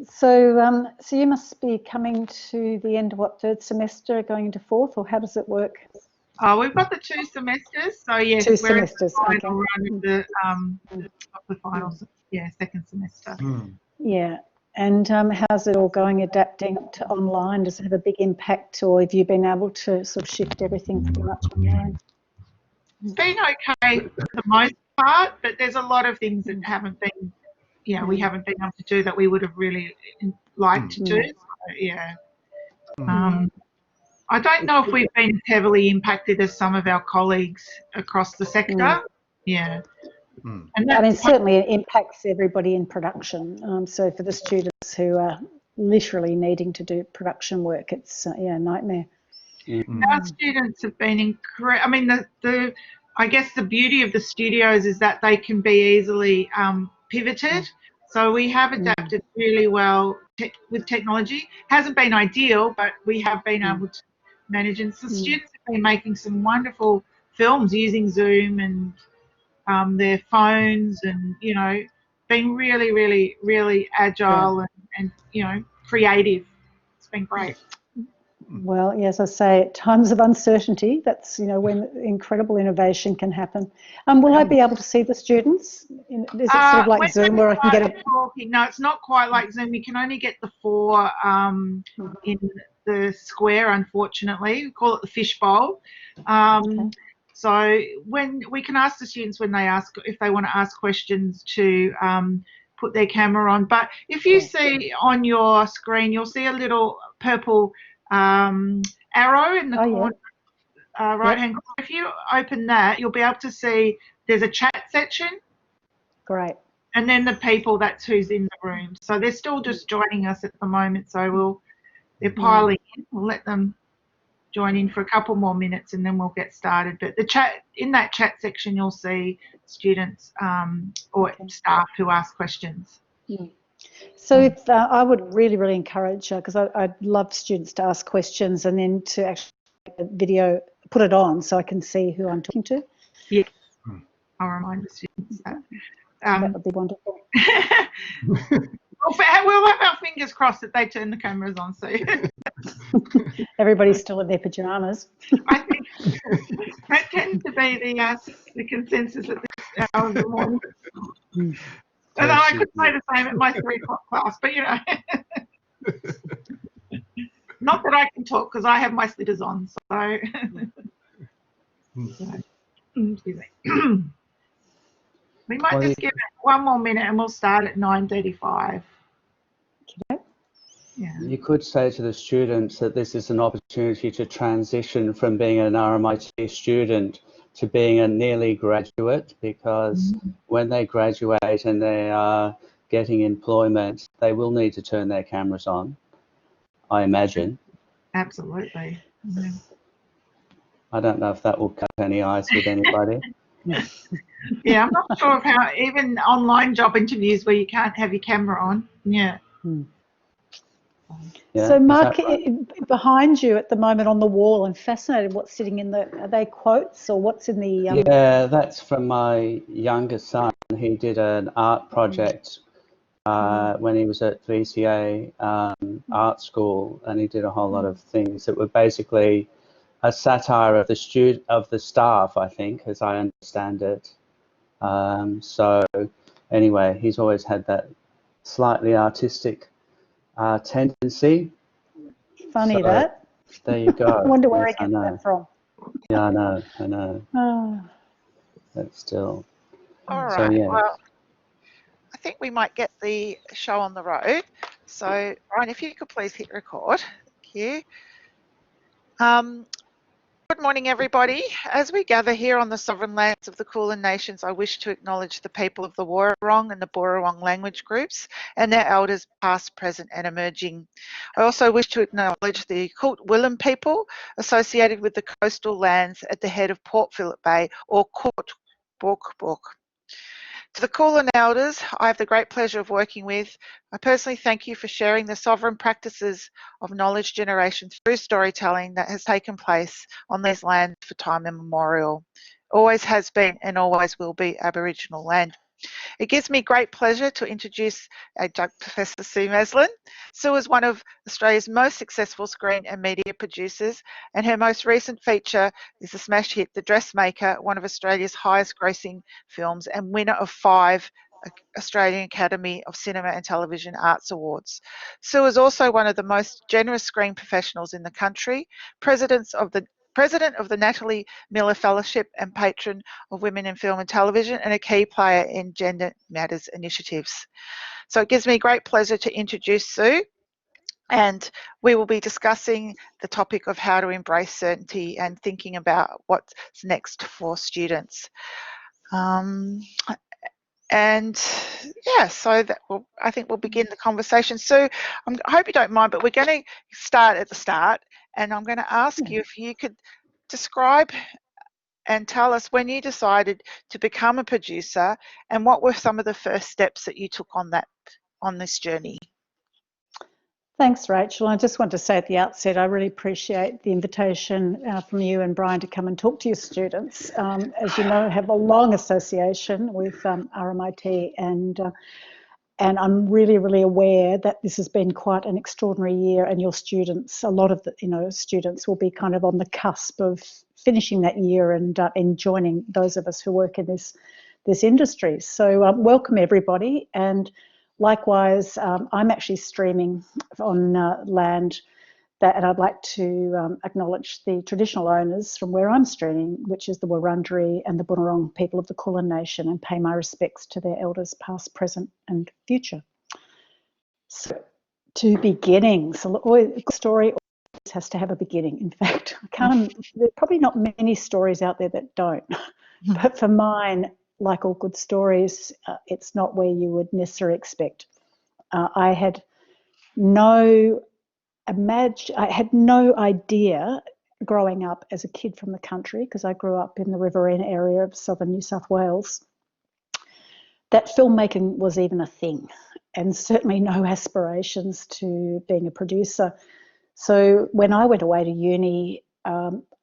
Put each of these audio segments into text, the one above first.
So you must be coming to the end of what, third semester, going into fourth, or how does it work? Oh, we've got the 2 semesters, so yes, Two we're semesters. in the Okay. final run of the finals. Yeah, second semester. Yeah. And how's it all going, adapting to online? Does it have a big impact, or have you been able to sort of shift everything pretty much online? It's been okay for the most part, but there's a lot of things that haven't been, we haven't been able to do that we would have really liked to do. So, yeah. I don't know if we've been heavily impacted as some of our colleagues across the sector. Yeah. And I mean, certainly it impacts everybody in production. So for the students who are literally needing to do production work, it's a nightmare. Our students have been incredible. I mean, I guess the beauty of the studios is that they can be easily pivoted. So we have adapted really well with technology. Hasn't been ideal, but we have been able to manage. And so students have been making some wonderful films using Zoom and their phones, and being really, really, really agile and creative. It's been great. Well, yes, I say, at times of uncertainty, that's when incredible innovation can happen. Will I be able to see the students? Is it sort of like Zoom where I can get a... No, it's not quite like Zoom. You can only get the 4 in the square, unfortunately. We call it the fishbowl. So when we can ask the students when they ask, if they want to ask questions, to put their camera on. But if you see on your screen, you'll see a little purple arrow in the corner, right-hand corner. If you open that, you'll be able to see there's a chat section. Great. And then the people, that's who's in the room. So they're still just joining us at the moment. So they're piling in. We'll let them join in for a couple more minutes and then we'll get started. But in that chat section, you'll see students or staff who ask questions. So if I would really, really encourage, because I'd love students to ask questions and then to actually make the video, put it on so I can see who I'm talking to. Yeah, I'll remind the students that. That would be wonderful. We'll have our fingers crossed that they turn the cameras on. So everybody's still in their pajamas. I think that tends to be the consensus at this hour of the morning. Although I could say the same at my 3 o'clock class, but not that I can talk because I have my slitters on. So, excuse me. We might just give it 1 more minute and we'll start at 9:35. Okay. Yeah. You could say to the students that this is an opportunity to transition from being an RMIT student to being a nearly graduate, because when they graduate and they are getting employment, they will need to turn their cameras on, I imagine. Absolutely. I don't know if that will cut any ice with anybody. Yeah, I'm not sure of how, even online job interviews where you can't have your camera on. Yeah. Yeah, so Mark, behind you at the moment on the wall, I'm fascinated what's sitting in are they quotes or what's in the... Yeah, that's from my younger son. He did an art project when he was at VCA art school, and he did a whole lot of things that were basically a satire of the staff, I think, as I understand it. So anyway, he's always had that slightly artistic tendency. Funny so, that. There you go. I wonder where he gets that from. Yeah, I know. Oh. But still. All right. So, yeah. Well, I think we might get the show on the road. So, Ryan, if you could please hit record. Thank you. Good morning, everybody. As we gather here on the sovereign lands of the Kulin Nations, I wish to acknowledge the people of the Worong and the Boorong language groups and their elders past, present and emerging. I also wish to acknowledge the Coot Willem people associated with the coastal lands at the head of Port Phillip Bay, or Coot Book. To the Kulin elders I have the great pleasure of working with, I personally thank you for sharing the sovereign practices of knowledge generation through storytelling that has taken place on these lands for time immemorial. Always has been and always will be Aboriginal land. It gives me great pleasure to introduce Adjunct Professor Sue Maslin. Sue is one of Australia's most successful screen and media producers, and her most recent feature is the smash hit The Dressmaker, one of Australia's highest grossing films and winner of 5 Australian Academy of Cinema and Television Arts Awards. Sue is also one of the most generous screen professionals in the country, president of the Natalie Miller Fellowship and patron of Women in Film and Television, and a key player in Gender Matters initiatives. So it gives me great pleasure to introduce Sue, and we will be discussing the topic of how to embrace certainty and thinking about what's next for students. And yeah, so I think we'll begin the conversation. So I hope you don't mind, but we're going to start at the start, and I'm going to ask you if you could describe and tell us when you decided to become a producer, and what were some of the first steps that you took on this journey. Thanks, Rachel. I just want to say at the outset, I really appreciate the invitation from you and Brian to come and talk to your students. As you know, I have a long association with RMIT, and I'm really, really aware that this has been quite an extraordinary year, and your students, a lot of the students will be kind of on the cusp of finishing that year and joining those of us who work in this industry. So welcome everybody, and likewise, I'm actually streaming on land and I'd like to acknowledge the traditional owners from where I'm streaming, which is the Wurundjeri and the Bunurong people of the Kulin Nation, and pay my respects to their elders past, present and future. So to beginnings, a good story always has to have a beginning. In fact, there are probably not many stories out there that don't, but for mine, like all good stories, it's not where you would necessarily expect. I had no idea growing up as a kid from the country, because I grew up in the Riverina area of southern New South Wales, that filmmaking was even a thing, and certainly no aspirations to being a producer. So when I went away to uni,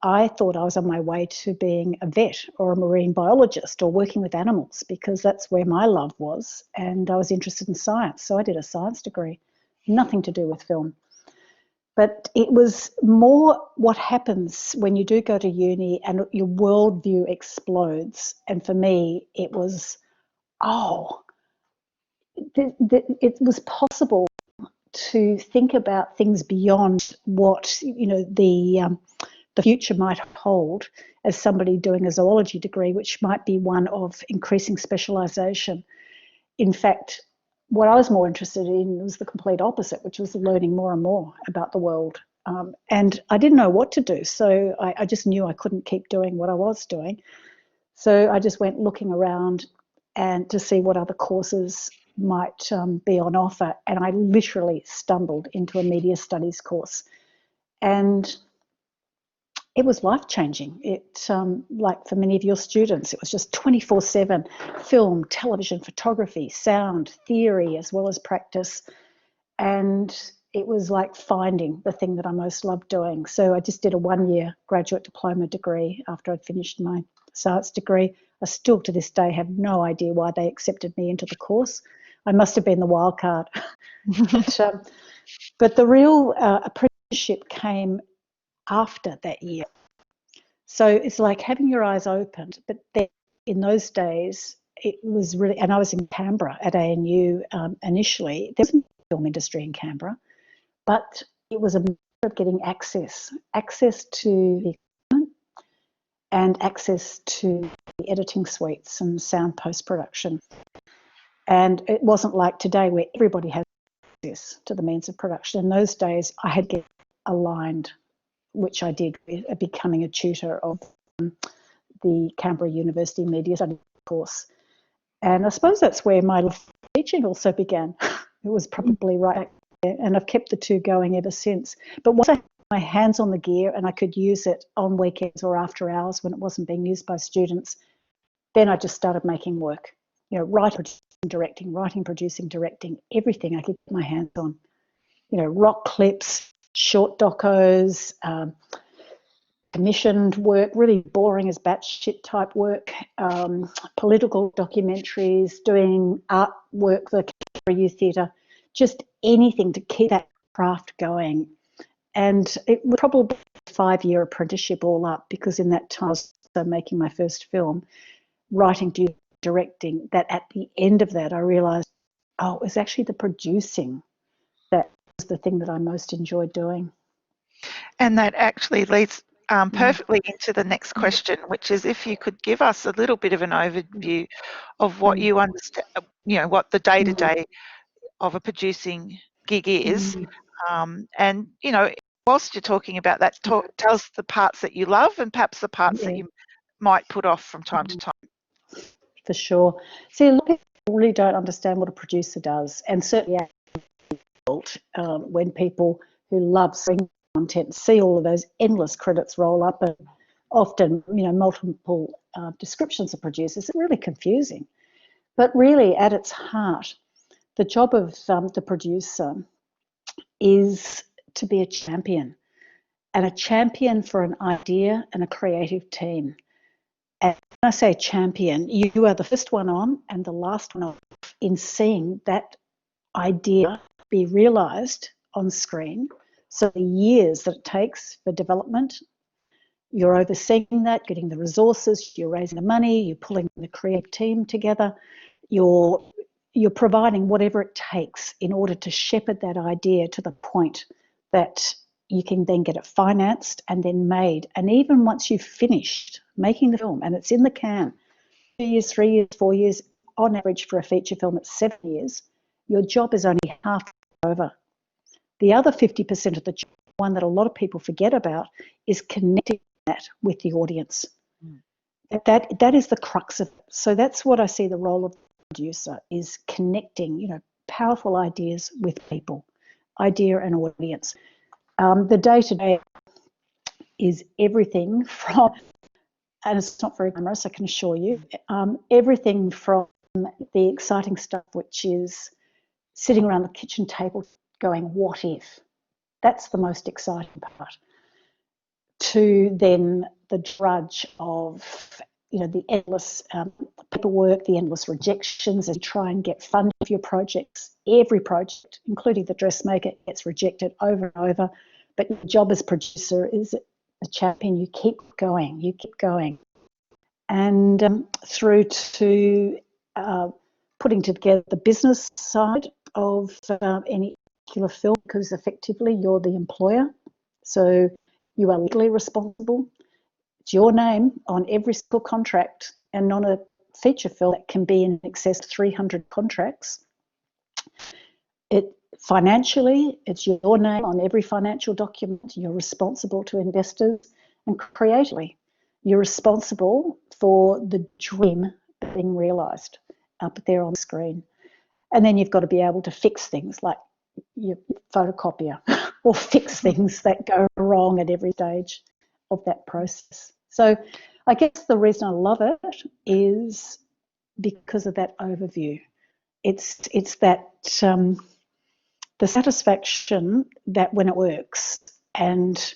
I thought I was on my way to being a vet or a marine biologist or working with animals, because that's where my love was, and I was interested in science. So I did a science degree, nothing to do with film. But it was more what happens when you do go to uni and your worldview explodes. And for me, it was, it was possible to think about things beyond what the future might hold as somebody doing a zoology degree, which might be one of increasing specialisation. In fact, what I was more interested in was the complete opposite, which was learning more and more about the world. And I didn't know what to do, so I just knew I couldn't keep doing what I was doing. So I just went looking around and to see what other courses might be on offer, and I literally stumbled into a media studies course, and it was life-changing. It, like for many of your students, it was just 24/7 film, television, photography, sound, theory, as well as practice. And it was like finding the thing that I most loved doing. So I just did a 1-year graduate diploma degree after I'd finished my science degree. I still to this day have no idea why they accepted me into the course. I must have been the wild card. But the real apprenticeship came after that year. So it's like having your eyes opened, but then in those days it was really, and I was in Canberra at ANU initially. There wasn't a film industry in Canberra, but it was a matter of getting access to the equipment and access to the editing suites and sound post-production. And it wasn't like today where everybody has access to the means of production. In those days I had to get aligned, which I did with becoming a tutor of the Canberra University Media Studies course. And I suppose that's where my love for teaching also began. It was probably right there, and I've kept the two going ever since. But once I had my hands on the gear and I could use it on weekends or after hours when it wasn't being used by students, then I just started making work. Writing, producing, directing, everything I could get my hands on. Rock clips, short docos, commissioned work, really boring as batshit type work, political documentaries, doing art work for youth theatre, just anything to keep that craft going. And it was probably a 5-year apprenticeship all up, because in that time I was making my first film, writing, directing, that at the end of that I realised, oh, it was actually the producing that was the thing that I most enjoyed doing. And that actually leads perfectly into the next question, which is if you could give us a little bit of an overview of what you understand, what the day-to-day of a producing gig is. And, whilst you're talking about that, tell us the parts that you love and perhaps the parts that you might put off from time to time. For sure. See, a lot of people really don't understand what a producer does, and certainly when people who love screen content see all of those endless credits roll up, and often, multiple descriptions of producers, it's really confusing. But really, at its heart, the job of the producer is to be a champion, and a champion for an idea and a creative team. And when I say champion, you are the first one on and the last one off in seeing that idea be realised on screen. So the years that it takes for development, you're overseeing that, getting the resources, you're raising the money, you're pulling the creative team together, you're providing whatever it takes in order to shepherd that idea to the point that you can then get it financed and then made. And even once you've finished making the film and it's in the can, 2 years, 3 years, 4 years, on average for a feature film it's 7 years, your job is only half over. The other 50% of the job, one that a lot of people forget about, is connecting that with the audience. That is the crux of it. So that's what I see the role of the producer, is connecting, powerful ideas with people, idea and audience. The day-to-day is everything from, and it's not very glamorous, I can assure you, everything from the exciting stuff, which is sitting around the kitchen table going, what if? That's the most exciting part. To then the drudge of, the endless paperwork, the endless rejections, and try and get funding for your projects. Every project, including the Dressmaker, gets rejected over and over. But your job as producer is a champion. You keep going. And through to putting together the business side of any particular film, because effectively you're the employer. So you are legally responsible. It's your name on every single contract, and on a feature film that can be in excess of 300 contracts. Financially, it's your name on every financial document. You're responsible to investors, and creatively, you're responsible for the dream being realised up there on the screen. And then you've got to be able to fix things like your photocopier or fix things that go wrong at every stage of that process. So I guess the reason I love it is because of that overview. It's that the satisfaction that when it works, and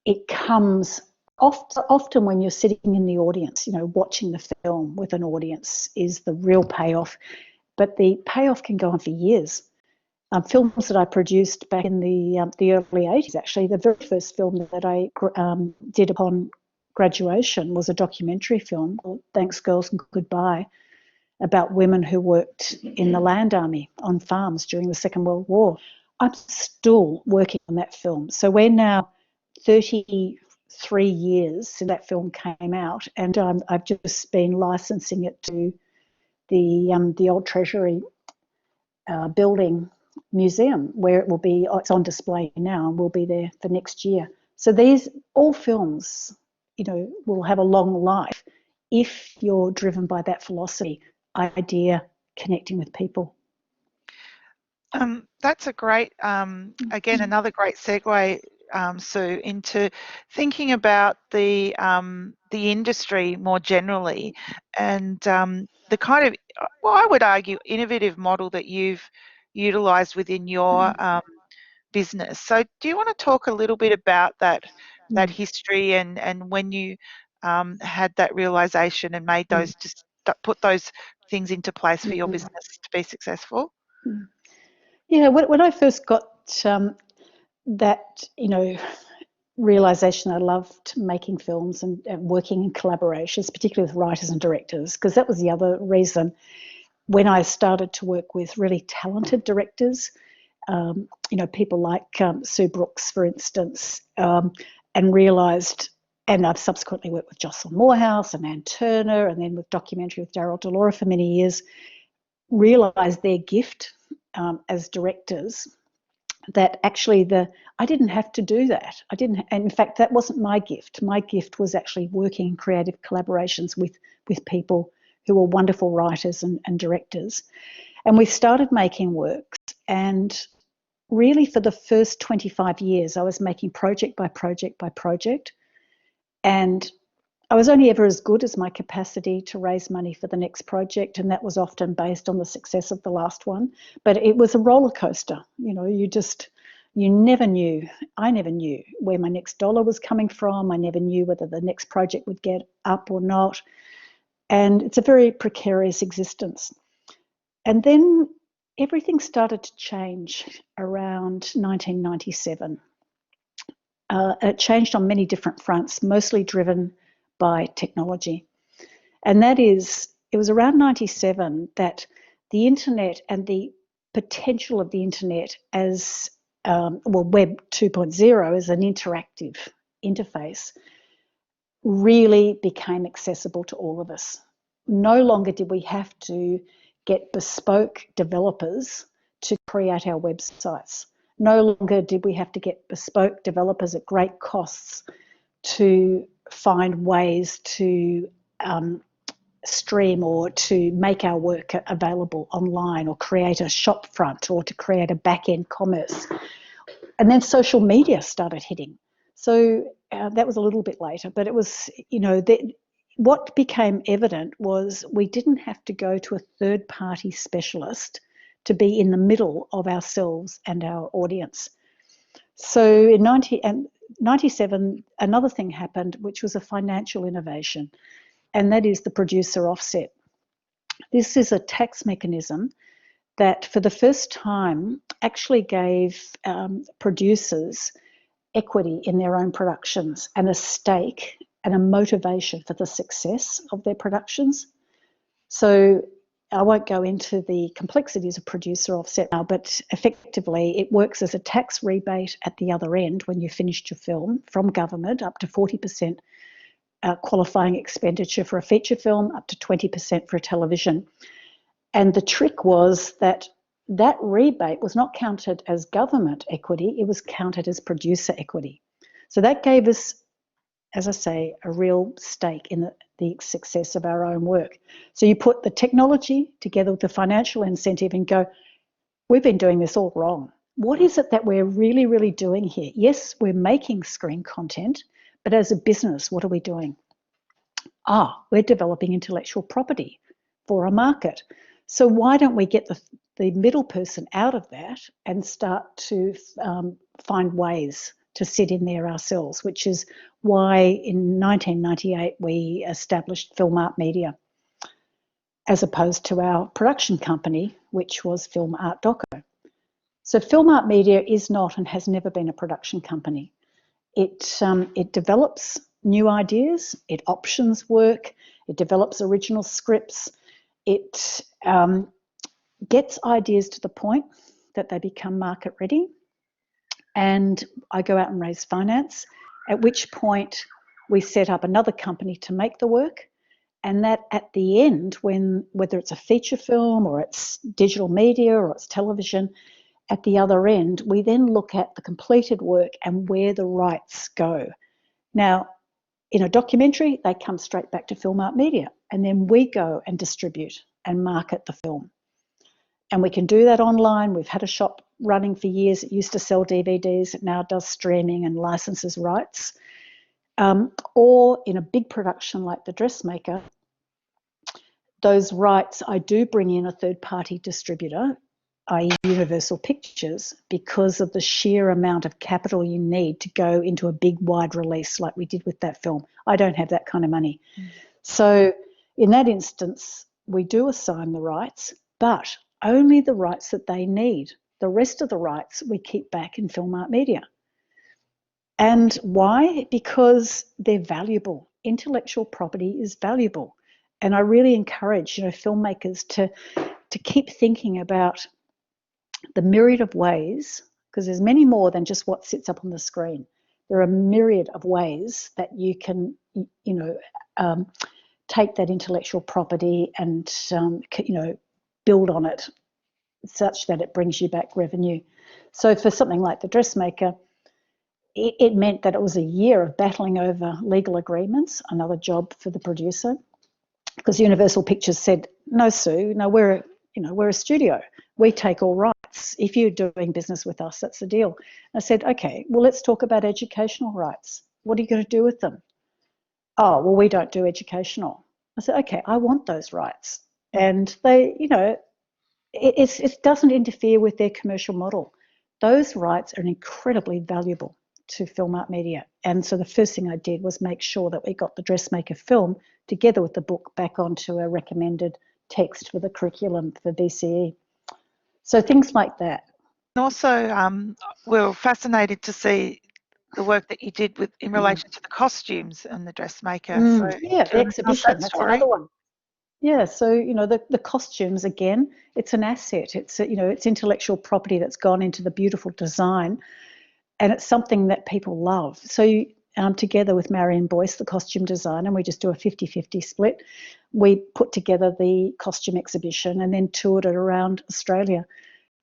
it comes often when you're sitting in the audience, watching the film with an audience is the real payoff. But the payoff can go on for years. Films that I produced back in the early 80s, actually, the very first film that I did upon graduation was a documentary film called Thanks Girls and Goodbye, about women who worked in the land army on farms during the Second World War. I'm still working on that film. So we're now 33 years since that film came out, and I've just been licensing it to the old Treasury building museum, where it will be, it's on display now and will be there for next year. So these all films, will have a long life if you're driven by that philosophy, idea, connecting with people. That's a great, again, another great segue, Sue, into thinking about the industry more generally, and the kind of, well, I would argue, innovative model that you've utilised within your business. So do you want to talk a little bit about that that history, and when you had that realization and made those, just put those things into place for your business to be successful? Yeah, when I first got that, realization, I loved making films and working in collaborations, particularly with writers and directors, because that was the other reason. When I started to work with really talented directors, people like Sue Brooks, for instance, and realised, and I've subsequently worked with Jocelyn Moorhouse and Ann Turner, and then with documentary with Daryl Delora for many years, realised their gift as directors, that actually I didn't have to do that. And in fact, that wasn't my gift. My gift was actually working in creative collaborations with people who were wonderful writers and directors. And we started making works, and really for the first 25 years, I was making project by project by project. And I was only ever as good as my capacity to raise money for the next project, and that was often based on the success of the last one. But it was a roller coaster. You never knew. I never knew where my next dollar was coming from. I never knew whether the next project would get up or not. And it's a very precarious existence. And then everything started to change around 1997. It changed on many different fronts, mostly driven by technology. And that is, it was around 97 that the internet and the potential of the internet as, Web 2.0 as an interactive interface really became accessible to all of us. No longer did we have to get bespoke developers to create our websites. No longer did we have to get bespoke developers at great costs to find ways to stream or to make our work available online, or create a shop front, or to create a back-end commerce. And then social media started hitting. So that was a little bit later, but it was, what became evident was we didn't have to go to a third-party specialist to be in the middle of ourselves and our audience. So in 97, another thing happened, which was a financial innovation, and that is the producer offset. This is a tax mechanism that for the first time actually gave producers equity in their own productions and a stake and a motivation for the success of their productions. So I won't go into the complexities of producer offset now, but effectively it works as a tax rebate at the other end when you finished your film from government, up to 40% qualifying expenditure for a feature film, up to 20% for a television. And the trick was that rebate was not counted as government equity, it was counted as producer equity. So that gave us, as I say, a real stake in the success of our own work. So you put the technology together with the financial incentive and go, we've been doing this all wrong. What is it that we're really, really doing here? Yes, we're making screen content, but as a business, what are we doing? We're developing intellectual property for a market. So why don't we get the middle person out of that and start to find ways to sit in there ourselves, which is why in 1998 we established Film Art Media, as opposed to our production company, which was Film Art Doco. So Film Art Media is not and has never been a production company. It develops new ideas, it options work, it develops original scripts, it gets ideas to the point that they become market ready, and I go out and raise finance, at which point we set up another company to make the work. And that at the end, whether it's a feature film or it's digital media or it's television, at the other end, we then look at the completed work and where the rights go. Now, in a documentary, they come straight back to Film Art Media, and then we go and distribute and market the film. And we can do that online. We've had a shop running for years. It used to sell DVDs. It now does streaming and licenses rights. Or in a big production like The Dressmaker, those rights, I do bring in a third-party distributor i.e. Universal Pictures, because of the sheer amount of capital you need to go into a big wide release like we did with that film. I don't have that kind of money. So in that instance, we do assign the rights, but only the rights that they need. The rest of the rights we keep back in Film Art Media. And why? Because they're valuable. Intellectual property is valuable. And I really encourage, filmmakers to keep thinking about the myriad of ways, because there's many more than just what sits up on the screen. There are a myriad of ways that you can, take that intellectual property and, build on it such that it brings you back revenue. So for something like The Dressmaker, it meant that it was a year of battling over legal agreements, another job for the producer, because Universal Pictures said, no, Sue, no, we're a studio. We take all rights. If you're doing business with us, that's the deal. I said, okay, well, let's talk about educational rights. What are you going to do with them? Oh, well, we don't do educational. I said, okay, I want those rights. And they, it doesn't interfere with their commercial model. Those rights are incredibly valuable to Film Art Media. And so the first thing I did was make sure that we got the Dressmaker film together with the book back onto a recommended text for the curriculum for VCE. So things like that. And also, we're fascinated to see the work that you did in relation to the costumes and the Dressmaker. So yeah, the exhibition, that's story. another one. Yeah, so, the costumes, again, it's an asset. It's, it's intellectual property that's gone into the beautiful design, and it's something that people love. So together with Marion Boyce, the costume designer, and we just do a 50-50 split, we put together the costume exhibition and then toured it around Australia.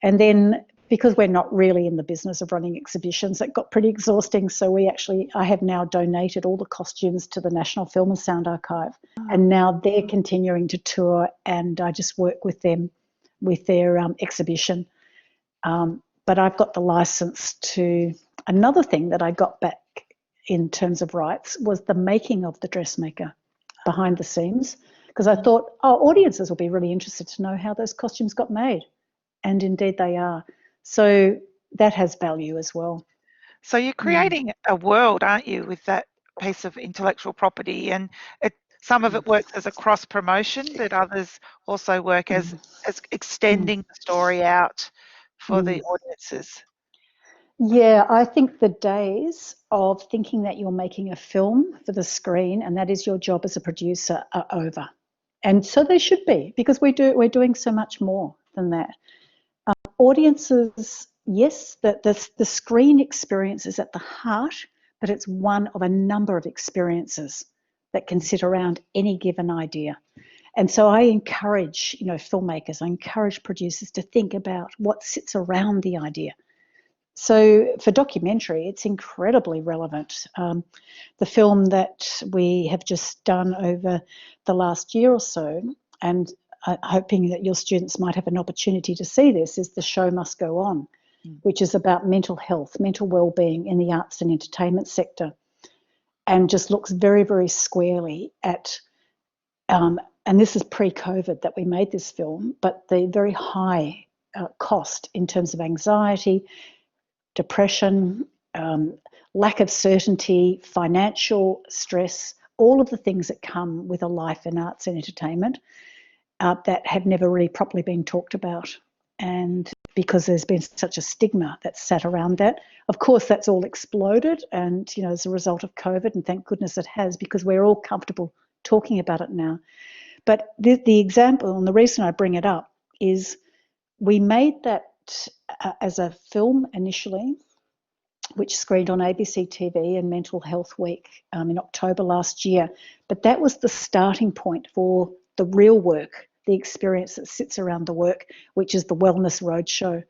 And then, because we're not really in the business of running exhibitions, it got pretty exhausting. So I have now donated all the costumes to the National Film and Sound Archive. And now they're continuing to tour, and I just work with them with their exhibition. But I've got the license to, another thing that I got back in terms of rights was the making of the Dressmaker behind the scenes, because I thought, audiences will be really interested to know how those costumes got made. And indeed they are. So that has value as well. So you're creating a world, aren't you, with that piece of intellectual property? And some of it works as a cross promotion, but others also work as extending the story out for the audiences. Yeah, I think the days of thinking that you're making a film for the screen and that is your job as a producer are over. And so they should be, because we're doing so much more than that. Audiences, yes, the screen experience is at the heart, but it's one of a number of experiences that can sit around any given idea. And so I encourage, filmmakers, I encourage producers to think about what sits around the idea. So for documentary, it's incredibly relevant. The film that we have just done over the last year or so, and hoping that your students might have an opportunity to see this, is The Show Must Go On, which is about mental health, mental well-being in the arts and entertainment sector, and just looks very, very squarely at, and this is pre-COVID that we made this film, but the very high cost in terms of anxiety, depression, lack of certainty, financial stress, all of the things that come with a life in arts and entertainment that have never really properly been talked about. And because there's been such a stigma that's sat around that, of course, that's all exploded, and as a result of COVID, and thank goodness it has, because we're all comfortable talking about it now. But the example, and the reason I bring it up, is we made that as a film initially, which screened on ABC TV and Mental Health Week in October last year. But that was the starting point for the real work, the experience that sits around the work, which is the Wellness Roadshow,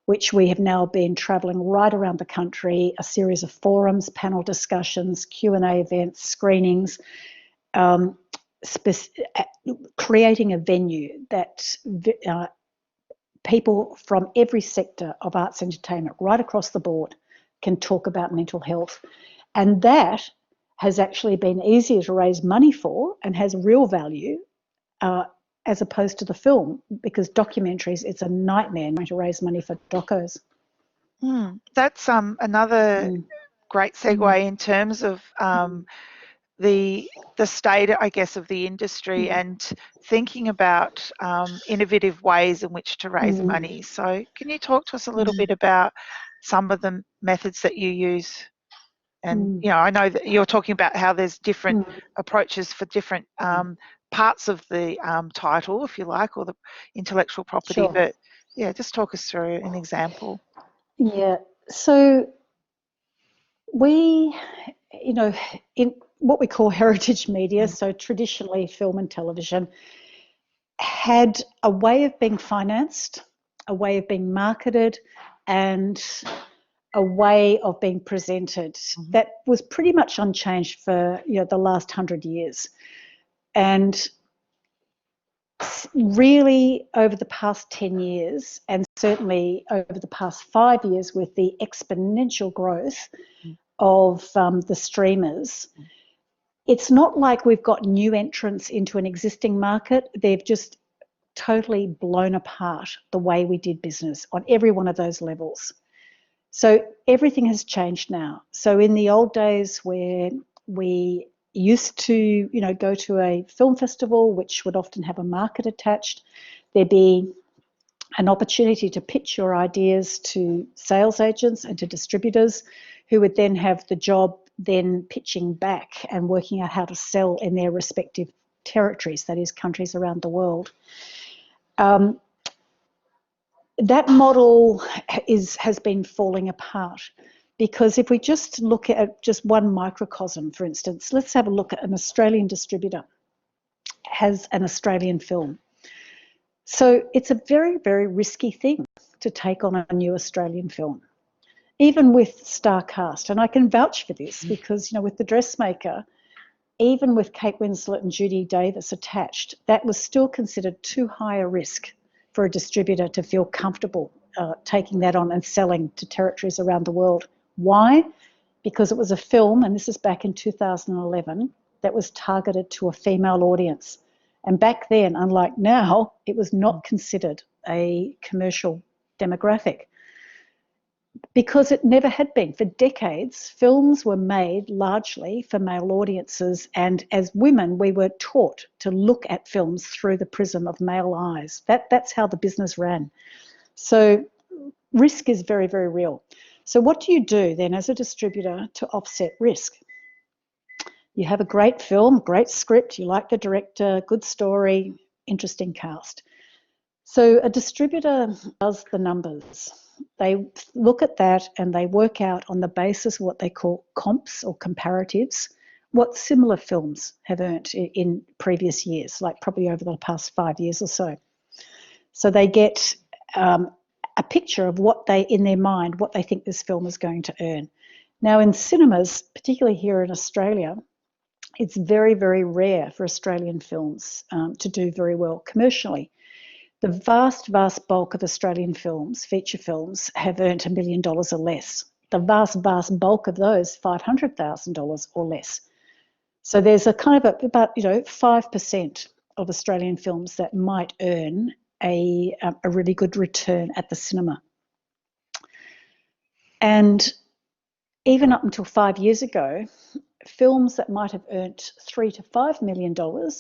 which we have now been travelling right around the country, a series of forums, panel discussions, Q&A events, screenings, creating a venue that people from every sector of arts and entertainment right across the board can talk about mental health. And that has actually been easier to raise money for and has real value as opposed to the film, because documentaries, it's a nightmare trying to raise money for docos. That's another great segue in terms of the state, I guess, of the industry and thinking about innovative ways in which to raise money. So can you talk to us a little bit about some of the methods that you use? And, you know, I know that you're talking about how there's different approaches for different parts of the title, if you like, or the intellectual property. Sure. But, yeah, just talk us through an example. Yeah. So we, you know, in what we call heritage media, so traditionally film and television, had a way of being financed, a way of being marketed, and a way of being presented that was pretty much unchanged for, you know, the last 100 years. And really over the past 10 years, and certainly over the past 5 years with the exponential growth of the streamers, it's not like we've got new entrants into an existing market. They've just totally blown apart the way we did business on every one of those levels. So everything has changed now. So in the old days where we used to, you know, go to a film festival, which would often have a market attached, there'd be an opportunity to pitch your ideas to sales agents and to distributors who would then have the job then pitching back and working out how to sell in their respective territories, that is, countries around the world. That model has been falling apart, because if we just look at just one microcosm, for instance, let's have a look at an Australian distributor has an Australian film. So it's a very, very risky thing to take on a new Australian film, even with star cast. And I can vouch for this because, you know, with The Dressmaker, even with Kate Winslet and Judy Davis attached, that was still considered too high a risk for a distributor to feel comfortable taking that on and selling to territories around the world. Why? Because it was a film, and this is back in 2011, that was targeted to a female audience. And back then, unlike now, it was not considered a commercial demographic, because it never had been. For decades, films were made largely for male audiences, and as women, we were taught to look at films through the prism of male eyes. That's how the business ran. So risk is very, very real. So what do you do then as a distributor to offset risk? You have a great film, great script, you like the director, good story, interesting cast. So a distributor does the numbers. They look at that and they work out on the basis of what they call comps or comparatives, what similar films have earned in previous years, like probably over the past 5 years or so. So they get a picture of what they, in their mind, what they think this film is going to earn. Now in cinemas, particularly here in Australia, it's very, very rare for Australian films to do very well commercially. The vast, vast bulk of Australian films, feature films, have earned $1 million or less. The vast, vast bulk of those, $500,000 or less. So there's a kind of about 5% of Australian films that might earn a really good return at the cinema. And even up until 5 years ago, films that might have earned $3 to $5 million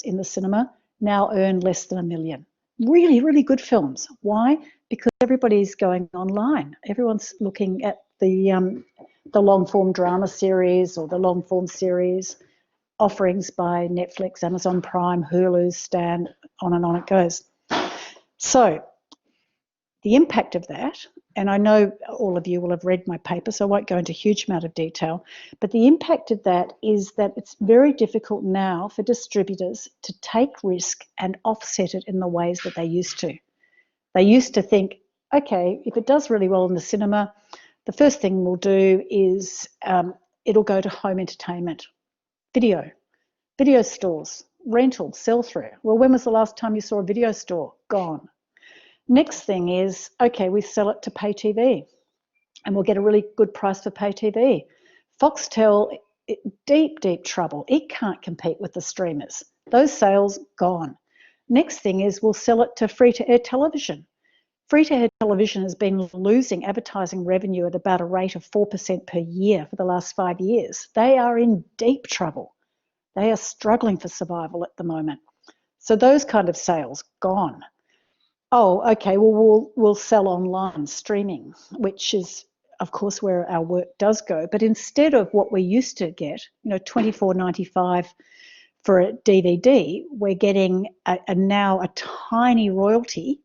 in the cinema now earn less than $1 million. Really, really good films. Why? Because everybody's going online. Everyone's looking at the long-form drama series or the long-form series offerings by Netflix, Amazon Prime, Hulu, Stan, on it goes. So the impact of that, and I know all of you will have read my paper, so I won't go into a huge amount of detail, but the impact of that is that it's very difficult now for distributors to take risk and offset it in the ways that they used to. They used to think, okay, if it does really well in the cinema, the first thing we'll do is it'll go to home entertainment, video stores, rental, sell-through. Well, when was the last time you saw a video store? Gone. Next thing is, okay, we sell it to pay TV and we'll get a really good price for pay TV. Foxtel, deep, deep trouble. It can't compete with the streamers. Those sales, gone. Next thing is we'll sell it to free-to-air television. Free-to-air television has been losing advertising revenue at about a rate of 4% per year for the last 5 years. They are in deep trouble. They are struggling for survival at the moment. So those kind of sales, gone. Oh, okay, well, we'll sell online streaming, which is, of course, where our work does go. But instead of what we used to get, $24.95 for a DVD, we're getting now a tiny royalty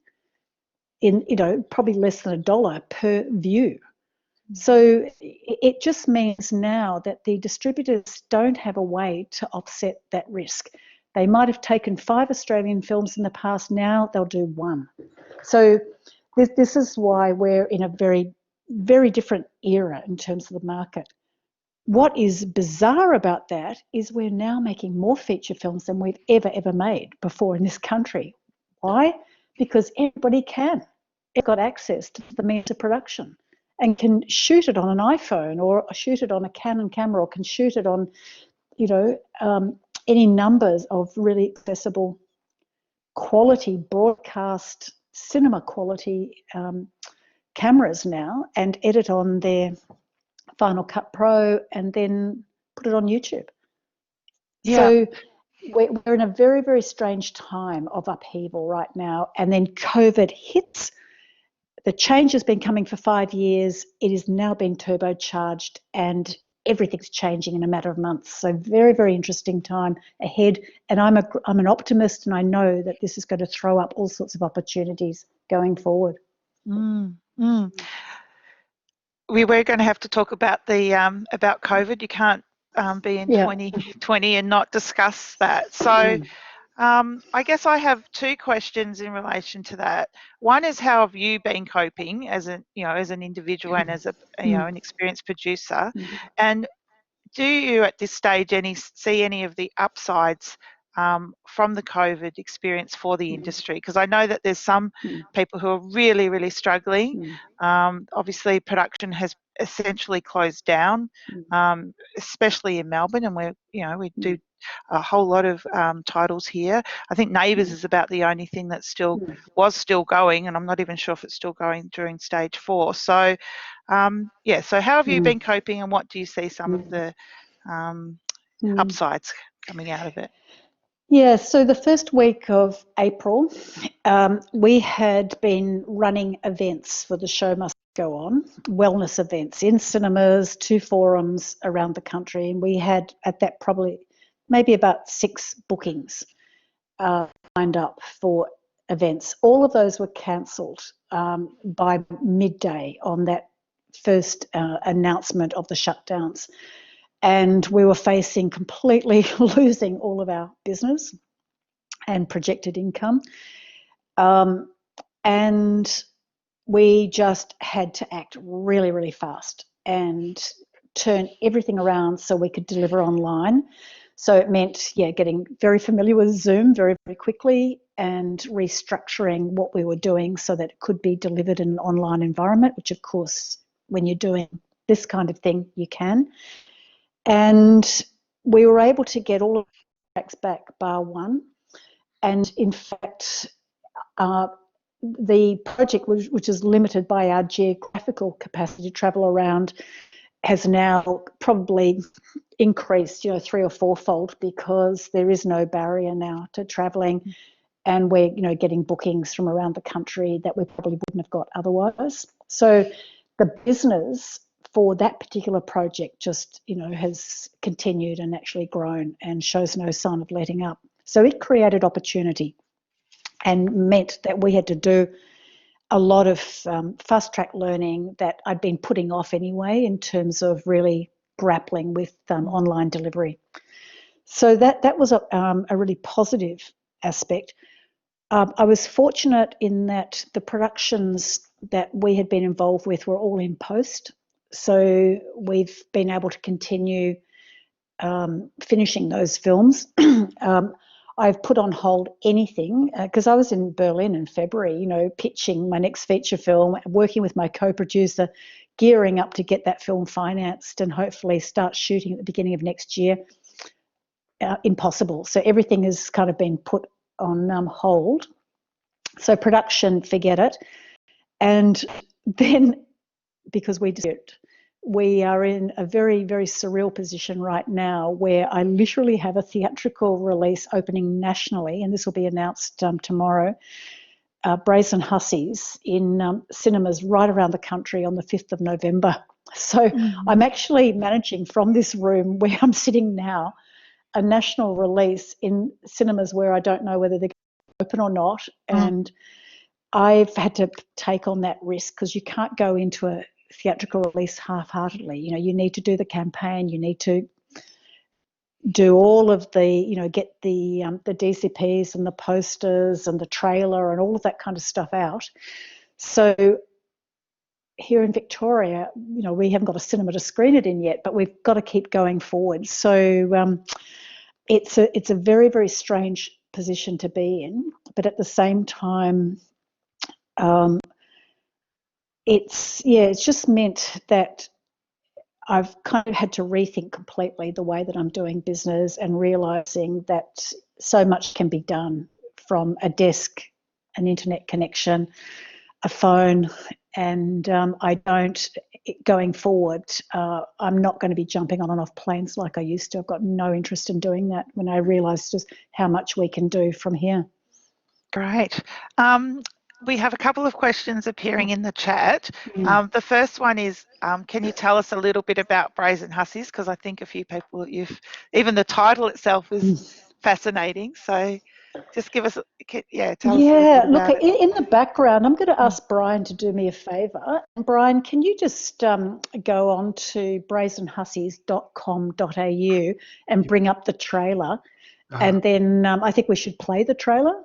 in, probably less than $1 per view. So it just means now that the distributors don't have a way to offset that risk. They might have taken 5 Australian films in the past. Now they'll do 1. So this is why we're in a very, very different era in terms of the market. What is bizarre about that is we're now making more feature films than we've ever made before in this country. Why? Because everybody can. They've got access to the means of production and can shoot it on an iPhone or shoot it on a Canon camera or can shoot it on, any numbers of really accessible quality broadcast cinema quality cameras now and edit on their Final Cut Pro and then put it on YouTube. Yeah. So we're in a very, very strange time of upheaval right now. And then COVID hits. The change has been coming for 5 years. It is now being turbocharged and everything's changing in a matter of months. So very, very interesting time ahead. And I'm an optimist, and I know that this is going to throw up all sorts of opportunities going forward. We were going to have to talk about about COVID. You can't be in 2020 and not discuss that. So I guess I have 2 questions in relation to that. One is, how have you been coping as an individual and as an experienced producer? And do you at this stage see any of the upsides from the COVID experience for the industry? Because I know that there's some people who are really, really struggling. Obviously, production has essentially closed down, especially in Melbourne, and we do a whole lot of titles here. I think Neighbours is about the only thing that was still going, and I'm not even sure if it's still going during stage 4. So, so how have you been coping, and what do you see some of the upsides coming out of it? Yeah, so the first week of April, we had been running events for The Show Must Go On, wellness events in cinemas, 2 forums around the country, and we had at that probably maybe about 6 bookings lined up for events. All of those were cancelled by midday on that first announcement of the shutdowns. And we were facing completely losing all of our business and projected income. And we just had to act really, really fast and turn everything around so we could deliver online. So it meant, getting very familiar with Zoom very, very quickly and restructuring what we were doing so that it could be delivered in an online environment, which, of course, when you're doing this kind of thing, you can. And we were able to get all of the tracks back, bar 1. And in fact, the project, which is limited by our geographical capacity to travel around, has now probably increased, 3 or 4-fold, because there is no barrier now to travelling, and we're, getting bookings from around the country that we probably wouldn't have got otherwise. So the business for that particular project just, has continued and actually grown and shows no sign of letting up. So it created opportunity and meant that we had to do a lot of fast-track learning that I'd been putting off anyway in terms of really grappling with online delivery. So that was a really positive aspect. I was fortunate in that the productions that we had been involved with were all in post. So we've been able to continue finishing those films. I've put on hold anything because I was in Berlin in February, pitching my next feature film, working with my co-producer, gearing up to get that film financed and hopefully start shooting at the beginning of next year. Impossible. So everything has kind of been put on hold. So production, forget it. And then, because we are in a very, very surreal position right now where I literally have a theatrical release opening nationally, and this will be announced tomorrow, Brazen Hussies in cinemas right around the country on the 5th of November. So I'm actually managing from this room where I'm sitting now a national release in cinemas where I don't know whether they're open or not. And I've had to take on that risk because you can't go into a theatrical release half-heartedly. You know, you need to do the campaign, you need to do all of the, you know, get the DCPs and the posters and the trailer and all of that kind of stuff out. So here in Victoria, you know, we haven't got a cinema to screen it in yet, but we've got to keep going forward. So it's a very, very strange position to be in, but at the same time, it's just meant that I've kind of had to rethink completely the way that I'm doing business and realising that so much can be done from a desk, an internet connection, a phone, and going forward, I'm not going to be jumping on and off planes like I used to. I've got no interest in doing that when I realised just how much we can do from here. Great. We have a couple of questions appearing in the chat. The first one is, can you tell us a little bit about Brazen Hussies? Because I think a few people, even the title itself is fascinating. So just give us, tell us a little bit about it. In the background, I'm going to ask Brian to do me a favour. Brian, can you just go on to brazenhussies.com.au and bring up the trailer? And then I think we should play the trailer.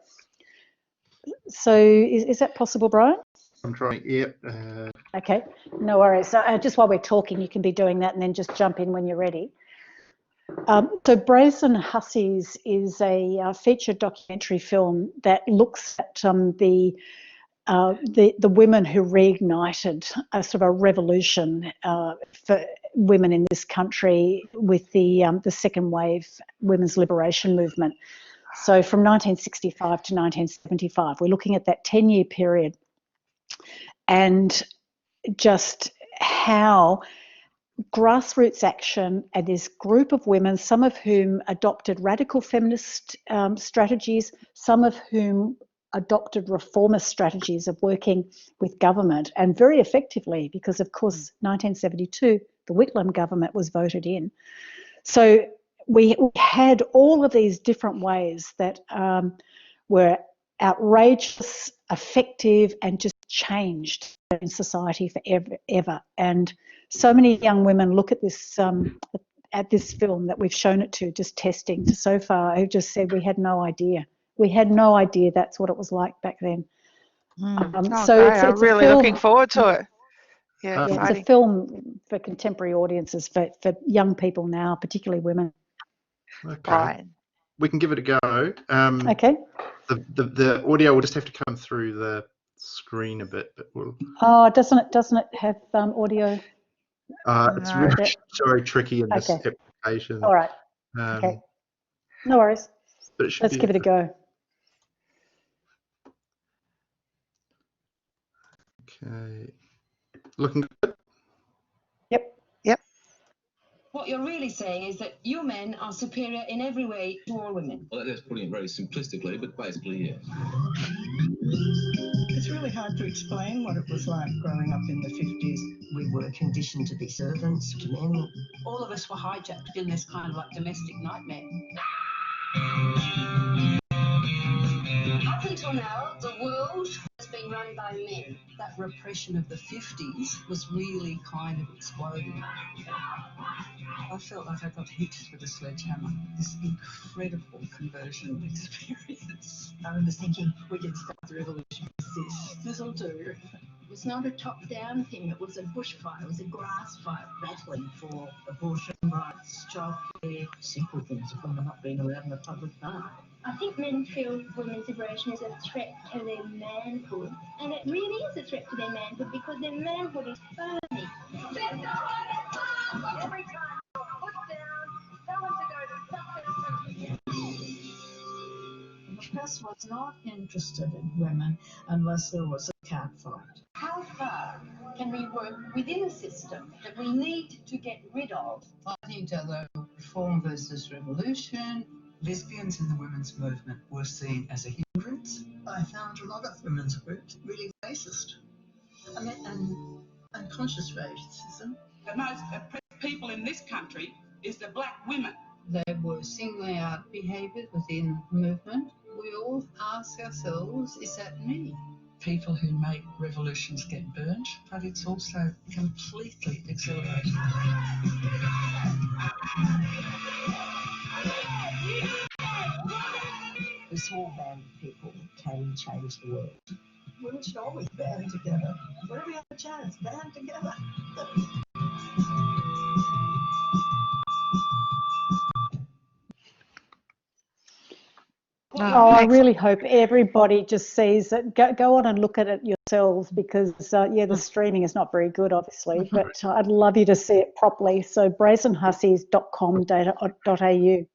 So is that possible, Brian? I'm trying, yep. Okay, no worries. So just while we're talking, you can be doing that and then just jump in when you're ready. So Brazen Hussies is a feature documentary film that looks at the women who reignited a sort of a revolution for women in this country with the second wave women's liberation movement. So from 1965 to 1975, we're looking at that 10-year period and just how grassroots action and this group of women, some of whom adopted radical feminist strategies, some of whom adopted reformist strategies of working with government, and very effectively because, of course, 1972, the Whitlam government was voted in. So we had all of these different ways that were outrageous, effective, and just changed in society forever. And so many young women look at this film that we've shown it to, just testing to so far, who just said we had no idea. We had no idea that's what it was like back then. So I'm really looking forward to it. Yeah, it's a film for contemporary audiences, for young people now, particularly women. Okay. Right. We can give it a go. Okay. The audio will just have to come through the screen a bit, but we'll. Oh, doesn't it have audio? It's really very tricky in this application. All right. Okay. No worries. But it should Let's give it a go. Okay. Looking good? Yep. What you're really saying is that you men are superior in every way to all women. Well, that's putting it very simplistically, but basically, yes. It's really hard to explain what it was like growing up in the 50s. We were conditioned to be servants to men. All of us were hijacked in this kind of like domestic nightmare. Up until now, the world has been run by men. That repression of the 50s was really kind of exploding. I felt like I got hit with a sledgehammer. This incredible conversion experience. I remember thinking, we can start the revolution with this. This'll do. It was not a top-down thing. It was a bushfire. It was a grass fire. Battling for abortion rights, childcare, simple things of women not being allowed in the public eye. I think men feel women's liberation is a threat to their manhood. And it really is a threat to their manhood because their manhood is phony. Every time, put down, tell them to go to something. In the past business was not interested in women unless there was a cat fight. How far can we work within a system that we need to get rid of? Fighting each other, reform versus revolution. Lesbians in the women's movement were seen as a hindrance. I found a lot of women's groups really racist. I mean, and unconscious racism. The most oppressed people in this country is the black women. They were singling out behaviour within the movement. We all ask ourselves, is that me? People who make revolutions get burnt, but it's also completely accelerated. A small band of people can change the world. We should always band together. Whenever we have a chance, band together. Oh, I really hope everybody just sees it. Go on and look at it yourselves, because, yeah, the streaming is not very good, obviously, but I'd love you to see it properly. So brazenhussies.com.au.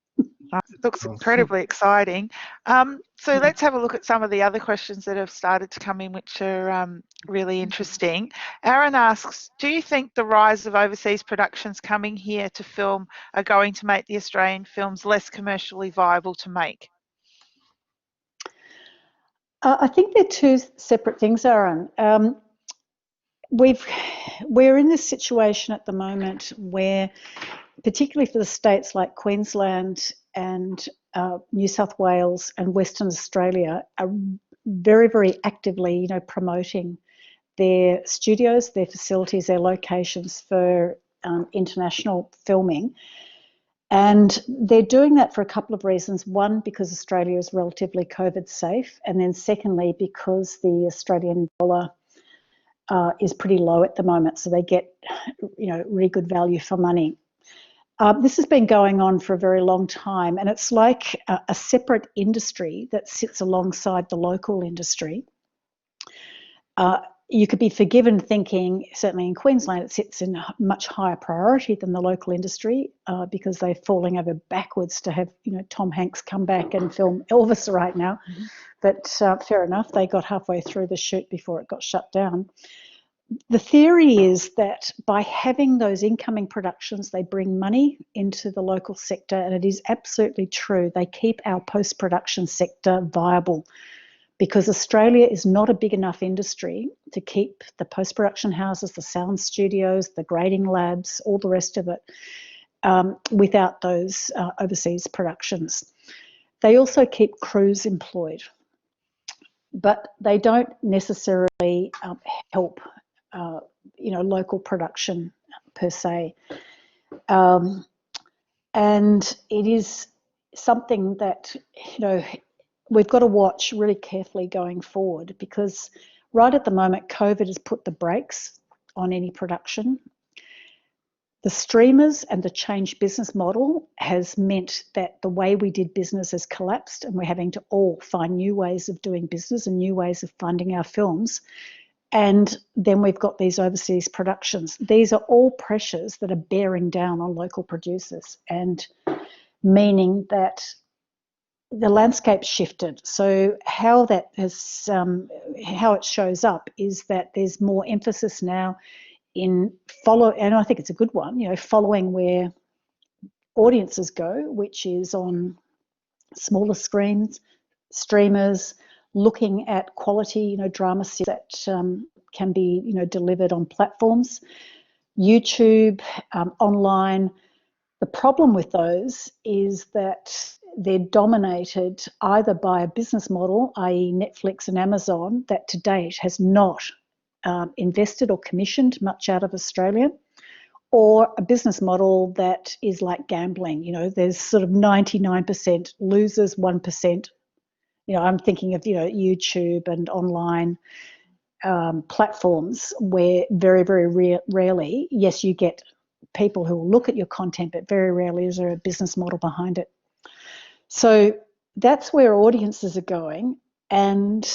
Looks incredibly exciting. So let's have a look at some of the other questions that have started to come in, which are really interesting. Aaron asks, do you think the rise of overseas productions coming here to film are going to make the Australian films less commercially viable to make? I think they're two separate things, Aaron. We're in this situation at the moment where, particularly for the states like Queensland and New South Wales and Western Australia, are very, very actively, promoting their studios, their facilities, their locations for international filming. And they're doing that for a couple of reasons. One, because Australia is relatively COVID safe, and then secondly, because the Australian dollar is pretty low at the moment, so they get, really good value for money. This has been going on for a very long time, and it's like a separate industry that sits alongside the local industry. You could be forgiven thinking, certainly in Queensland, it sits in a much higher priority than the local industry because they're falling over backwards to have, Tom Hanks come back and film Elvis right now. Mm-hmm. But fair enough, they got halfway through the shoot before it got shut down. The theory is that by having those incoming productions, they bring money into the local sector, and it is absolutely true. They keep our post-production sector viable, because Australia is not a big enough industry to keep the post-production houses, the sound studios, the grading labs, all the rest of it, without those overseas productions. They also keep crews employed, but they don't necessarily help, local production per se. And it is something that, we've got to watch really carefully going forward, because right at the moment, COVID has put the brakes on any production. The streamers and the changed business model has meant that the way we did business has collapsed, and we're having to all find new ways of doing business and new ways of funding our films. And then we've got these overseas productions. These are all pressures that are bearing down on local producers, and meaning that the landscape shifted. So how that has, how it shows up is that there's more emphasis now in and I think it's a good one, following where audiences go, which is on smaller screens, streamers, looking at quality, drama series that can be, delivered on platforms, YouTube, online. The problem with those is that they're dominated either by a business model, i.e. Netflix and Amazon, that to date has not invested or commissioned much out of Australia, or a business model that is like gambling. There's sort of 99% losers, 1%. I'm thinking of, YouTube and online platforms where very, very rarely, yes, you get people who will look at your content, but very rarely is there a business model behind it. So that's where audiences are going, and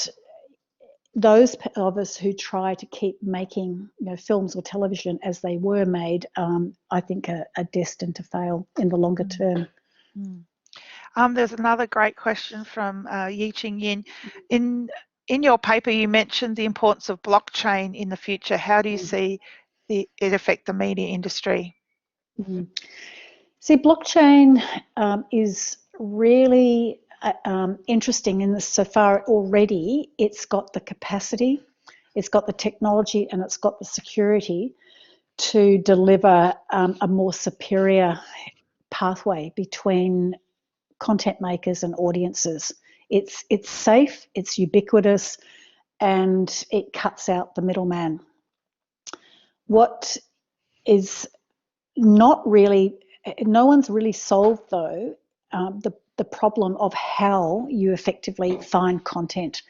those of us who try to keep making films or television as they were made, I think are destined to fail in the longer term. There's another great question from Yi Ching Yin. In your paper, you mentioned the importance of blockchain in the future. How do you see it affect the media industry? See, blockchain is really interesting in this so far already. It's got the capacity, it's got the technology, and it's got the security to deliver a more superior pathway between content makers and audiences. It's safe, it's ubiquitous, and it cuts out the middleman. What is not really, no one's really solved though the problem of how you effectively find content.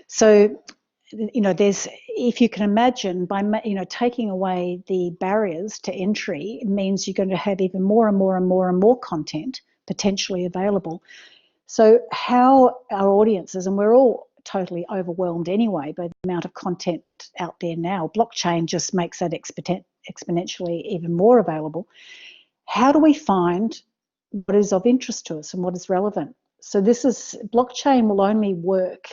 So, there's, if you can imagine, by taking away the barriers to entry, it means you're going to have even more and more and more and more content potentially available. So how our audiences, and we're all totally overwhelmed anyway by the amount of content out there now, blockchain just makes that exponentially even more available. How do we find what is of interest to us and what is relevant? So blockchain will only work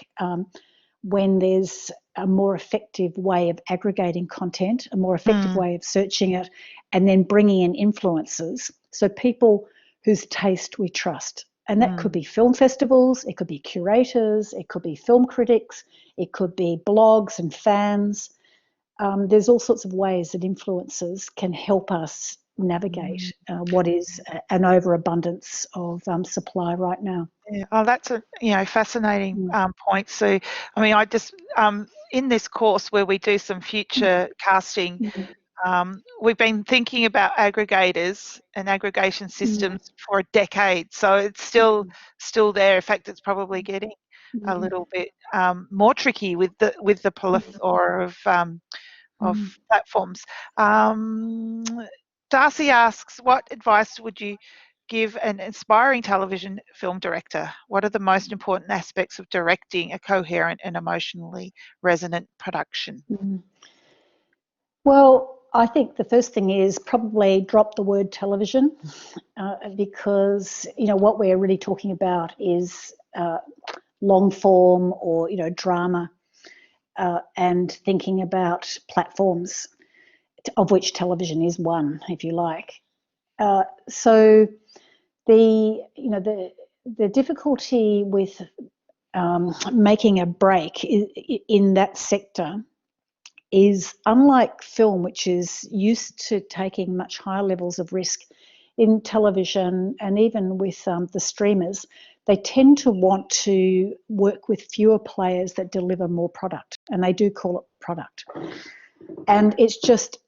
when there's a more effective way of aggregating content, a more effective way of searching it, and then bringing in influencers, so people whose taste we trust. And that could be film festivals, it could be curators, it could be film critics, it could be blogs and fans. There's all sorts of ways that influencers can help us navigate what is an overabundance of supply right now. Yeah, oh, that's a fascinating point, Sue. I mean, I just in this course where we do some future casting, we've been thinking about aggregators and aggregation systems for a decade, so it's still there. In fact, it's probably getting a little bit more tricky with the plethora of platforms. Darcy asks, what advice would you give an aspiring television film director? What are the most important aspects of directing a coherent and emotionally resonant production? Well, I think the first thing is probably drop the word television, because what we're really talking about is long form or drama, and thinking about platforms, of which television is one, if you like. So the difficulty with making a break in that sector is, unlike film, which is used to taking much higher levels of risk, in television and even with the streamers, they tend to want to work with fewer players that deliver more product, and they do call it product. And it's just,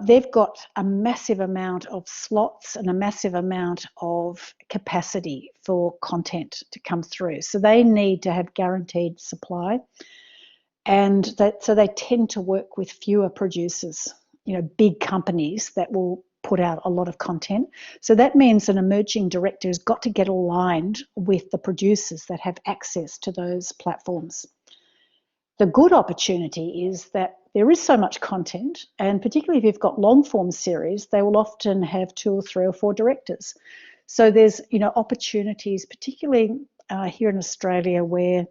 they've got a massive amount of slots and a massive amount of capacity for content to come through. So they need to have guaranteed supply. And so they tend to work with fewer producers, big companies that will put out a lot of content. So that means an emerging director has got to get aligned with the producers that have access to those platforms. The good opportunity is that there is so much content, and particularly if you've got long form series, they will often have 2 or 3 or 4 directors. So there's opportunities, particularly here in Australia, where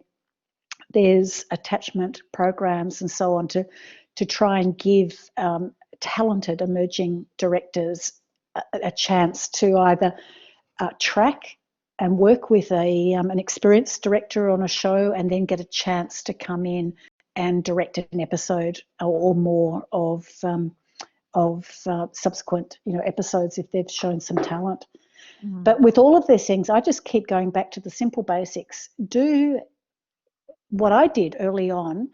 there's attachment programs and so on, to try and give talented emerging directors a chance to either track and work with an experienced director on a show, and then get a chance to come in and direct an episode or more of subsequent episodes if they've shown some talent. But with all of these things, I just keep going back to the simple basics. Do what I did early on,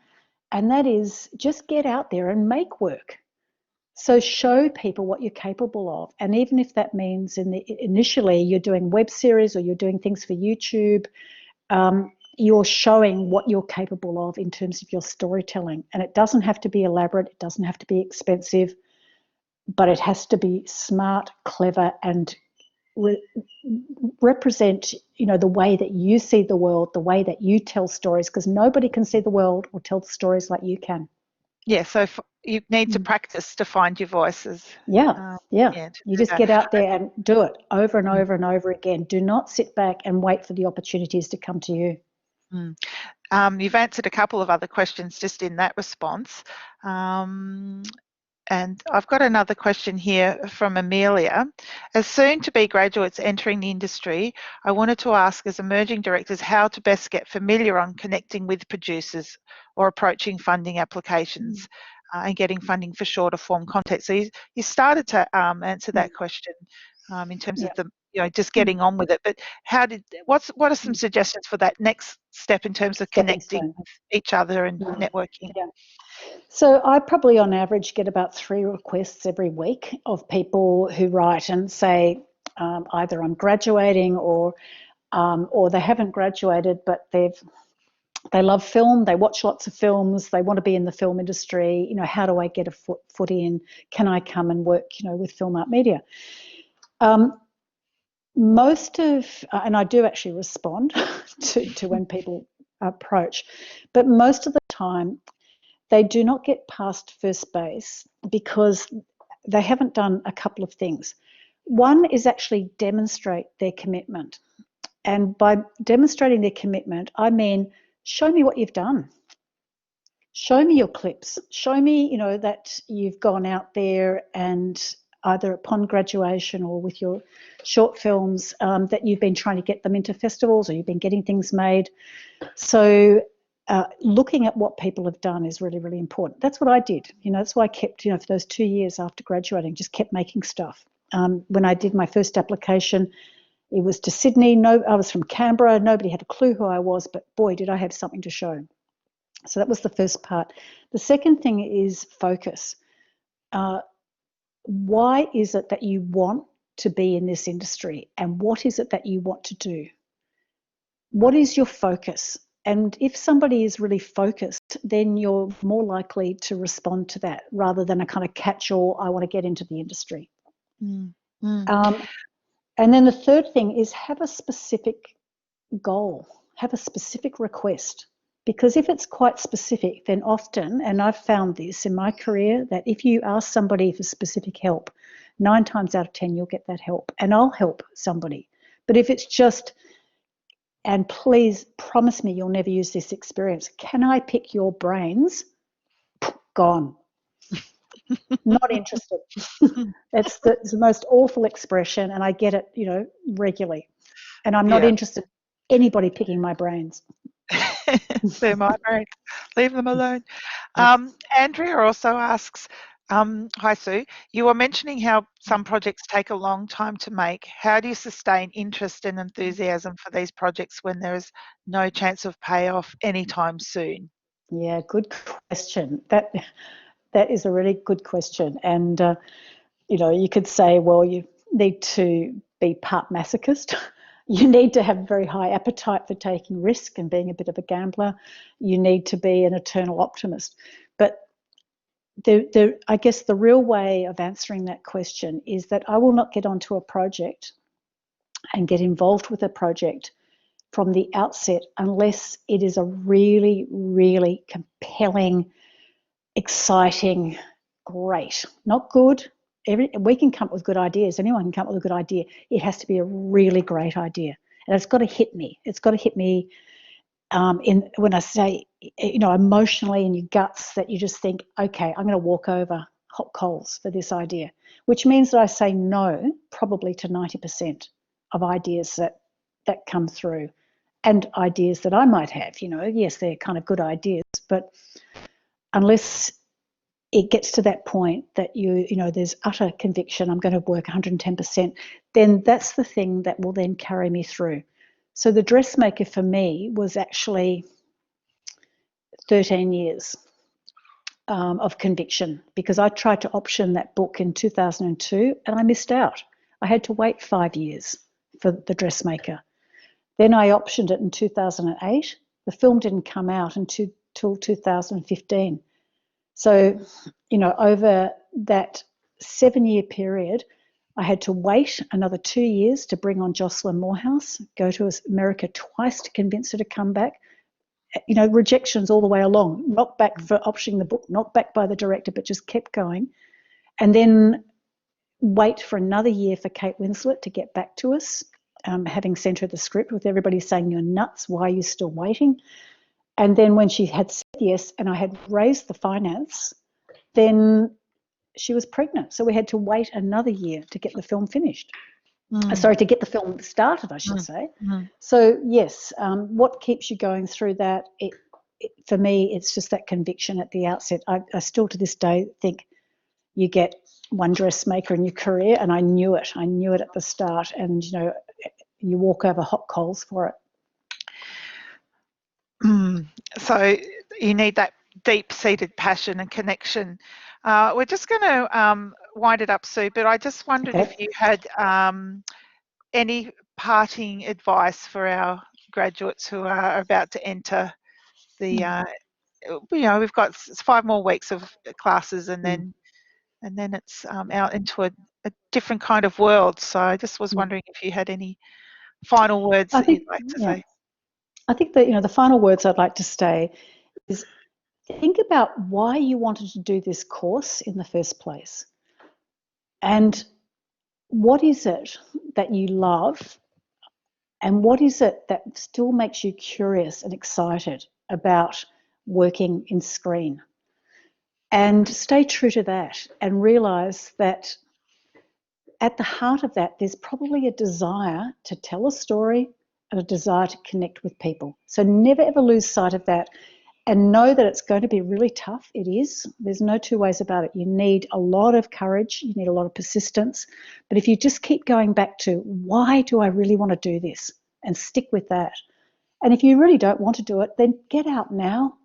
and that is just get out there and make work. So show people what you're capable of. And even if that means initially you're doing web series or you're doing things for YouTube, you're showing what you're capable of in terms of your storytelling. And it doesn't have to be elaborate, it doesn't have to be expensive, but it has to be smart, clever, and represent the way that you see the world, the way that you tell stories, because nobody can see the world or tell the stories like you can. Yeah, so you need to practice to find your voices. Yeah. To You do just that. get out there and do it over and over and over again. Do not sit back and wait for the opportunities to come to you. You've answered a couple of other questions just in that response. And I've got another question here from Amelia. As soon-to-be graduates entering the industry, I wanted to ask, as emerging directors, how to best get familiar on connecting with producers or approaching funding applications and getting funding for shorter form content. So you started to answer that question in terms of the, just getting on with it. But what are some suggestions for that next step in terms of connecting with each other and networking? Yeah. So I probably on average get about 3 requests every week of people who write and say either I'm graduating or they haven't graduated, but they love film, they watch lots of films, they want to be in the film industry. How do I get a foot in? Can I come and work, with Film Art Media? And I do actually respond to when people approach, but most of the time they do not get past first base because they haven't done a couple of things. One is actually demonstrate their commitment. And by demonstrating their commitment, I mean, show me what you've done. Show me your clips. Show me, that you've gone out there and either upon graduation or with your short films that you've been trying to get them into festivals or you've been getting things made. So looking at what people have done is really, really important. That's what I did. That's why I kept, for those 2 years after graduating, just kept making stuff. When I did my first application, it was to Sydney. I was from Canberra. Nobody had a clue who I was, but boy, did I have something to show. So that was the first part. The second thing is focus. Why is it that you want to be in this industry, and what is it that you want to do? What is your focus? And if somebody is really focused, then you're more likely to respond to that rather than a kind of catch-all, I want to get into the industry. And then the third thing is have a specific goal, have a specific request. Because if it's quite specific, then often, and I've found this in my career, that if you ask somebody for specific help, 9 times out of 10, you'll get that help. And I'll help somebody. But if it's just, and please promise me you'll never use this experience, can I pick your brains? Gone. Not interested. It's the most awful expression, and I get it, regularly. And I'm not interested in anybody picking my brains. They're my brains. Leave them alone. Andrea also asks, hi Sue, you were mentioning how some projects take a long time to make. How do you sustain interest and enthusiasm for these projects when there is no chance of payoff anytime soon? Yeah, good question. That is a really good question. And, you could say, well, you need to be part masochist. You need to have a very high appetite for taking risk and being a bit of a gambler. You need to be an eternal optimist. But I guess the real way of answering that question is that I will not get onto a project and get involved with a project from the outset unless it is a really, really compelling, exciting, great, not good. We can come up with good ideas. Anyone can come up with a good idea. It has to be a really great idea, and it's got to hit me. It's got to hit me when I say, emotionally in your guts, that you just think, okay, I'm going to walk over hot coals for this idea, which means that I say no probably to 90% of ideas that come through, and ideas that I might have. Yes, they're kind of good ideas, but unless it gets to that point that there's utter conviction, I'm going to work 110%, then that's the thing that will then carry me through. So the Dressmaker for me was actually 13 years of conviction, because I tried to option that book in 2002 and I missed out. I had to wait 5 years for the Dressmaker. Then I optioned it in 2008. The film didn't come out until 2015. So, over that 7-year period, I had to wait another 2 years to bring on Jocelyn Moorhouse, go to America twice to convince her to come back, you know, rejections all the way along, knocked back for optioning the book, knocked back by the director, but just kept going. And then wait for another year for Kate Winslet to get back to us, having sent her the script with everybody saying, you're nuts, why are you still waiting? And then when she had said yes and I had raised the finance, then she was pregnant. So we had to wait another year to get the film finished. Sorry, to get the film started, I should say. So, yes, what keeps you going through that? For me, it's just that conviction at the outset. I still to this day think you get one dressmaker in your career, and I knew it. I knew it at the start, and, you know, you walk over hot coals for it. So you need that deep-seated passion and connection. We're just going to wind it up, Sue, but I just wondered if you had any parting advice for our graduates who are about to enter the, you know, we've got 5 more weeks of classes, and then it's out into a different kind of world. So I just was wondering if you had any final words that you'd like to say. I think that, you know, the final words I'd like to say is think about why you wanted to do this course in the first place, and what is it that you love, and what is it that still makes you curious and excited about working in screen. And stay true to that and realise that at the heart of that, there's probably a desire to tell a story and a desire to connect with people. So never ever lose sight of that, and know that it's going to be really tough. It is. There's no two ways about it. You need a lot of courage. You need a lot of persistence. But if you just keep going back to, why do I really want to do this, and stick with that. And if you really don't want to do it, then get out now.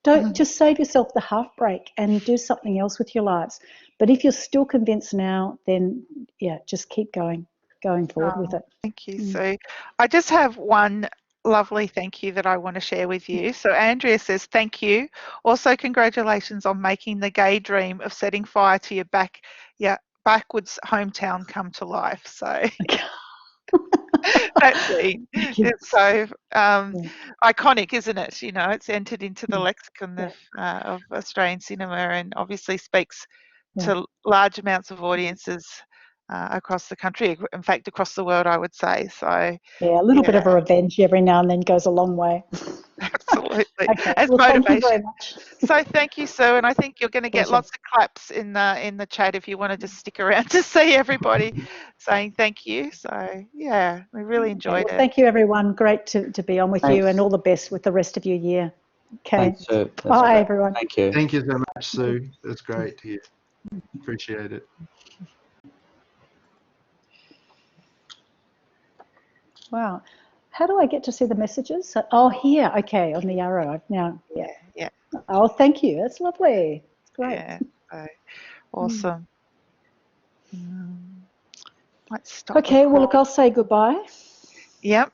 Don't just save yourself the heartbreak and do something else with your lives. But if you're still convinced now, then yeah, just keep going forward with it. Thank you, Sue. I just have one lovely thank you that I want to share with you. So Andrea says, thank you. Also, congratulations on making the gay dream of setting fire to your backwards hometown come to life. So that scene, it's so iconic, isn't it? You know, it's entered into the lexicon of Australian cinema, and obviously speaks to large amounts of audiences across the country, in fact across the world, I would say. So yeah, a little bit of a revenge every now and then goes a long way. Absolutely. Okay. As well, motivation. thank you very much. So thank you, Sue, and I think you're going to get lots of claps in the chat if you want to just stick around to see everybody saying thank you. So yeah, we really enjoyed it. Thank you, everyone. Great to be on with Thanks. you, and all the best with the rest of your year. Okay. Thanks, Sue. Bye, everyone. Thank you so much, Sue. That's great to hear. Appreciate it. Wow. How do I get to see the messages? Oh, here. Okay, on the arrow. I've now, yeah. Oh, thank you. That's lovely. It's great. Yeah. Awesome. Let's stop. Okay. Well, look, I'll say goodbye. Yep.